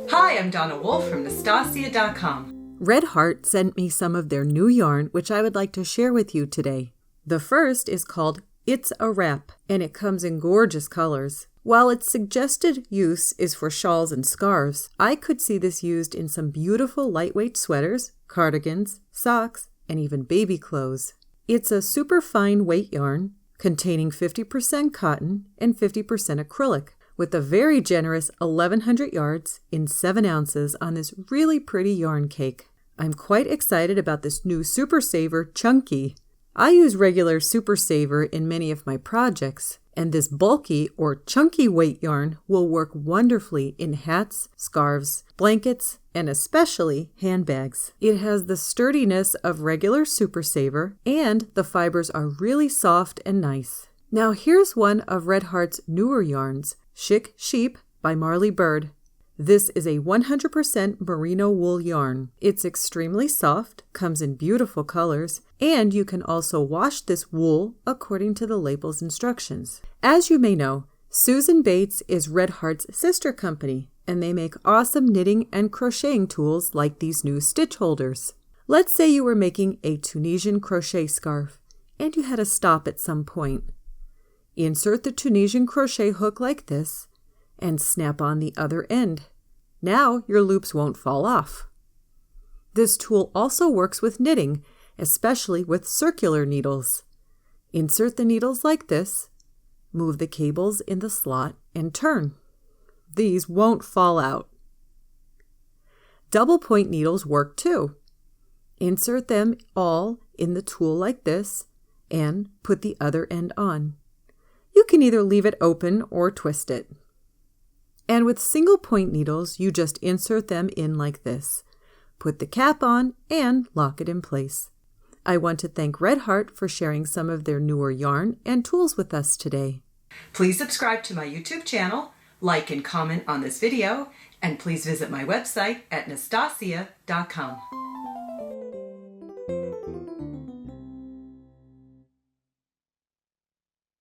Hi, I'm Donna Wolfe from Naztazia.com. Red Heart sent me some of their new yarn, which I would like to share with you today. The first is called It's a Wrap, and it comes in gorgeous colors. While its suggested use is for shawls and scarves, I could see this used in some beautiful lightweight sweaters, cardigans, socks, and even baby clothes. It's a super fine weight yarn containing 50% cotton and 50% acrylic, with a very generous 1,100 yards in 7 ounces on this really pretty yarn cake. I'm quite excited about this new Super Saver Chunky. I use regular Super Saver in many of my projects, and this bulky or chunky weight yarn will work wonderfully in hats, scarves, blankets, and especially handbags. It has the sturdiness of regular Super Saver, and the fibers are really soft and nice. Now here's one of Red Heart's newer yarns, Chic Sheep by Marley Bird. This is a 100% merino wool yarn. It's extremely soft, comes in beautiful colors, and you can also wash this wool according to the label's instructions. As you may know, Susan Bates is Red Heart's sister company, and they make awesome knitting and crocheting tools like these new stitch holders. Let's say you were making a Tunisian crochet scarf, and you had to stop at some point. Insert the Tunisian crochet hook like this, and snap on the other end. Now your loops won't fall off. This tool also works with knitting, especially with circular needles. Insert the needles like this, move the cables in the slot, and turn. These won't fall out. Double point needles work too. Insert them all in the tool like this, and put the other end on. You can either leave it open or twist it. And with single point needles, you just insert them in like this. Put the cap on and lock it in place. I want to thank Red Heart for sharing some of their newer yarn and tools with us today. Please subscribe to my YouTube channel, like and comment on this video, and please visit my website at Naztazia.com.